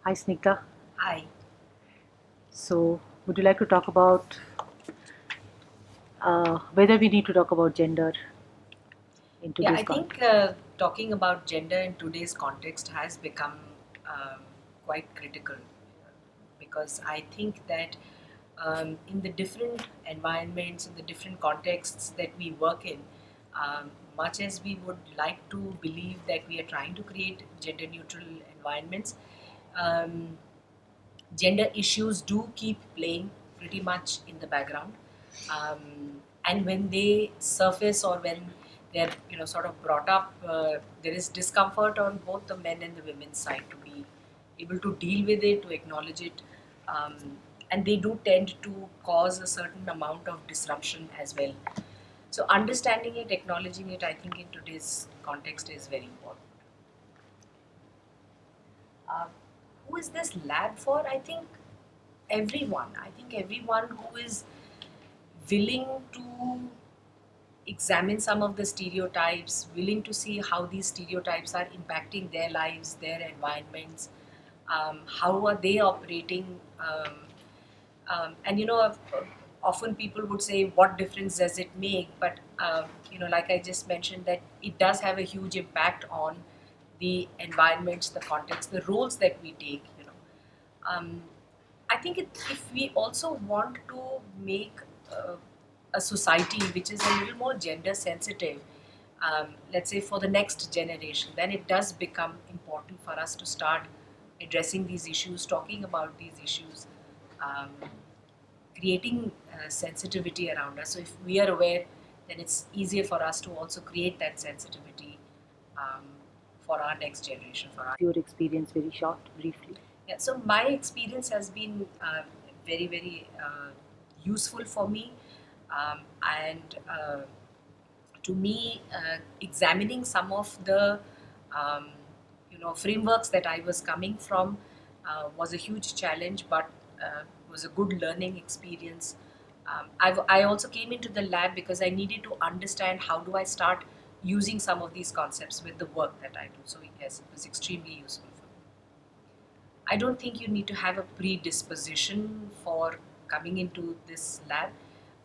Hi, Snigdha. Hi. So, would you like to talk about whether we need to talk about gender in Yeah, today's I think context? talking about gender in today's context has become um, quite critical because I think that in the different environments, in the different contexts that we work in, much as we would like to believe that we are trying to create gender neutral environments, um, gender issues do keep playing pretty much in the background, and when they surface or when they're sort of brought up, there is discomfort on both the men and the women's side to be able to deal with it, to acknowledge it, um, and they do tend to cause a certain amount of disruption as well. So understanding it, acknowledging it, I think in today's context is very important. uh, who is this lab for? I think everyone who is willing to examine some of the stereotypes, willing to see how these stereotypes are impacting their lives, their environments, how are they operating, and often people would say, what difference does it make? But like I just mentioned, that it does have a huge impact on the environments, the context, the roles that we take. Um, I think if we also want to make a society which is a little more gender sensitive, let's say for the next generation, then it does become important for us to start addressing these issues, talking about these issues, um, creating sensitivity around us. So if we are aware, then it's easier for us to also create that sensitivity um, for our next generation, for our. Your experience, very short, briefly. Yeah, so my experience has been very, very useful for me. And to me, examining some of the um, frameworks that I was coming from was a huge challenge, but was a good learning experience. I also came into the lab because I needed to understand how do I start using some of these concepts with the work that I do. So yes, it was extremely useful for me. I don't think you need to have a predisposition for coming into this lab.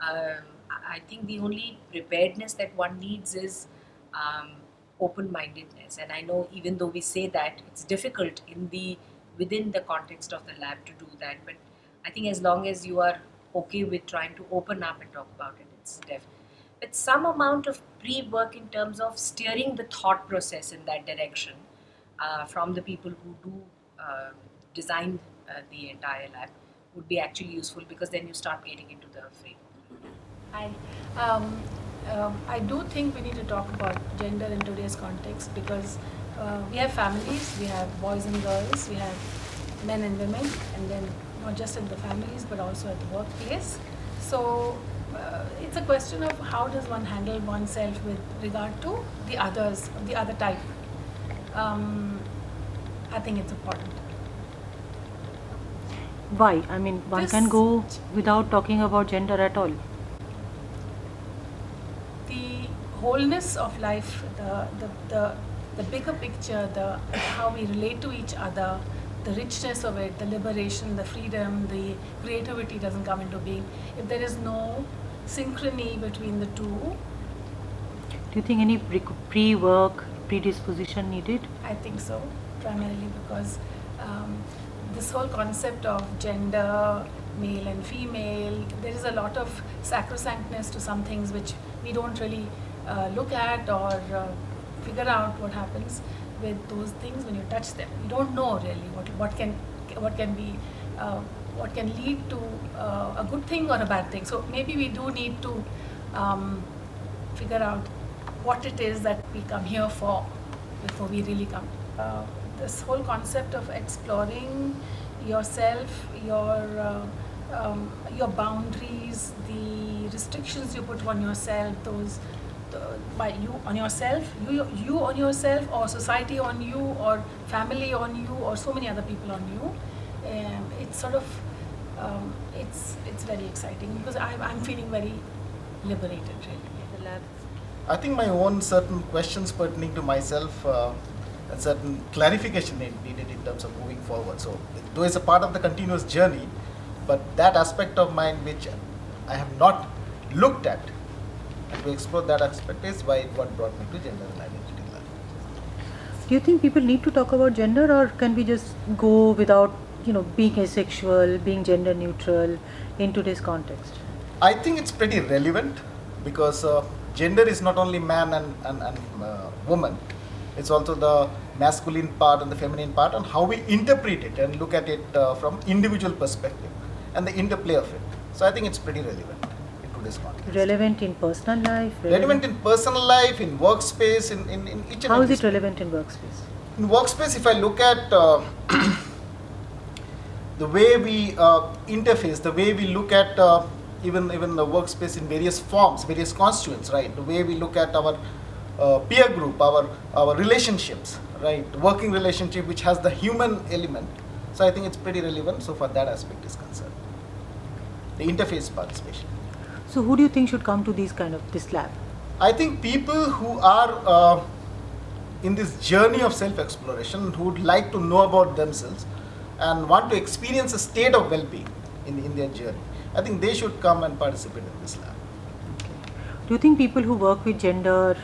I think the only preparedness that one needs is open-mindedness. And I know even though we say that, it's difficult within the context of the lab to do that. But I think as long as you are okay with trying to open up and talk about it, it's def. But some amount of pre-work in terms of steering the thought process in that direction from the people who do design the entire lab would be actually useful, because then you start getting into the frame. Hi. Um, I do think we need to talk about gender in today's context because we have families, we have boys and girls, we have men and women, and then not just in the families but also at the workplace. So it's a question of how does one handle oneself with regard to the others, the other type. I think it's important. Why? I mean, one can This go without talking about gender at all. the wholeness of life, the bigger picture, the how we relate to each other, the richness of it, the liberation, the freedom, the creativity doesn't come into being if there is no synchrony between the two. Do you think any pre-work, predisposition needed? I think so, primarily because um, this whole concept of gender, male and female, there is a lot of sacrosanctness to some things which we don't really look at or figure out what happens with those things when you touch them. You don't know really what can be what can lead to a good thing or a bad thing. So maybe we do need to figure out what it is that we come here for before we really come. This whole concept of exploring yourself, your boundaries, the restrictions you put on yourself, those by you on yourself, you on yourself, or society on you, or family on you, or so many other people on you. It's sort of it's very exciting because I'm feeling very liberated really. The lab. I think my own certain questions pertaining to myself and certain clarification needed in terms of moving forward. So though it's a part of the continuous journey, but that aspect of mine which I have not looked at, and to explore that aspect is what brought me to gender and identity learning. Do you think people need to talk about gender, or can we just go without, being asexual, being gender neutral in today's context? I think it's pretty relevant because gender is not only man and woman, it's also the masculine part and the feminine part, and how we interpret it and look at it from individual perspective and the interplay of it. So I think it's pretty relevant in today's context. Relevant in personal life? Relevant in personal life, in workspace, in each and How is every it relevant in workspace? In workspace, if I look at the way we interface, the way we look at even the workspace in various forms, various constituents, right? The way we look at our peer group, our relationships, right? Working relationship which has the human element. So I think it's pretty relevant so far that aspect is concerned. The interface part especially. So who do you think should come to this lab? I think people who are in this journey of self-exploration, who would like to know about themselves and want to experience a state of well-being in their journey, I think they should come and participate in this lab. Do you think people who work with gender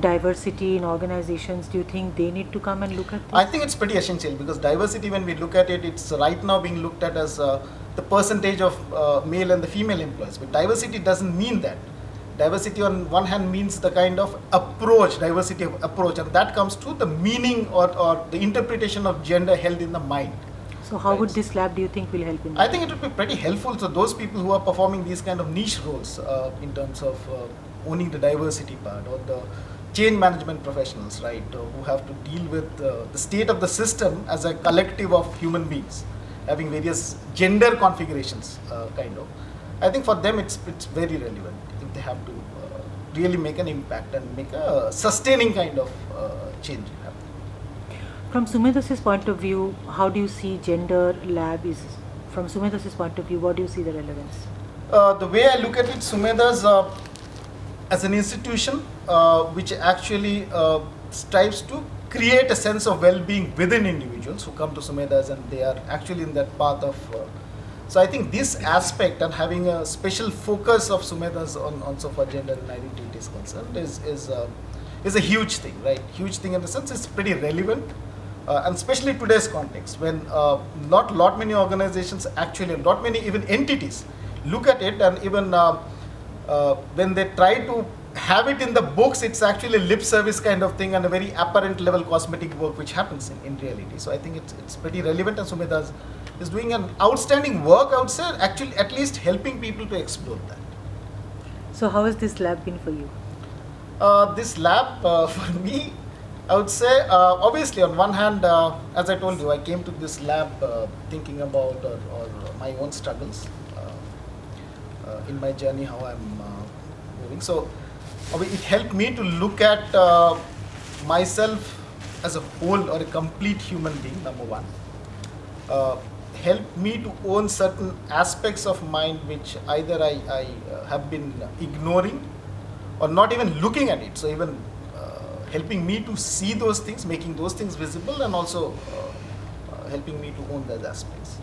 diversity in organizations, do you think they need to come and look at this? I think it's pretty essential because diversity, when we look at it, it's right now being looked at as the percentage of male and the female employees. But diversity doesn't mean that. Diversity on one hand means the kind of approach, diversity of approach, and that comes to the meaning or the interpretation of gender held in the mind. So how Right. would this lab, do you think, will help in that? I think it would be pretty helpful to those people who are performing these kind of niche roles in terms of owning the diversity part, or the change management professionals, right, who have to deal with the state of the system as a collective of human beings, having various gender configurations, kind of. I think for them it's very relevant if they have to really make an impact and make a sustaining kind of change happen. From Sumedhas' point of view, how do you see gender lab is, from Sumedhas' point of view, what do you see the relevance? The way I look at it, Sumedhas as an institution which actually strives to create a sense of well-being within individuals who come to Sumedhas, and they are actually in that path of. So I think this aspect and having a special focus of Sumedhas on so far gender and identity is concerned is a huge thing, right? Huge thing in the sense it's pretty relevant. And especially today's context, when not many organizations actually, not many even entities look at it, and even when they try to have it in the books, it's actually lip service kind of thing and a very apparent level cosmetic work which happens in reality. So I think it's pretty relevant, and Sumedhas is doing an outstanding work, I would say, actually at least helping people to explore that. So how has this lab been for you? This lab for me, I would say, obviously on one hand, as I told you, I came to this lab thinking about or my own struggles in my journey, how I'm moving. So it helped me to look at myself as a whole or a complete human being, number one. Helped me to own certain aspects of mine which either I have been ignoring or not even looking at it. So even helping me to see those things, making those things visible, and also helping me to own those aspects.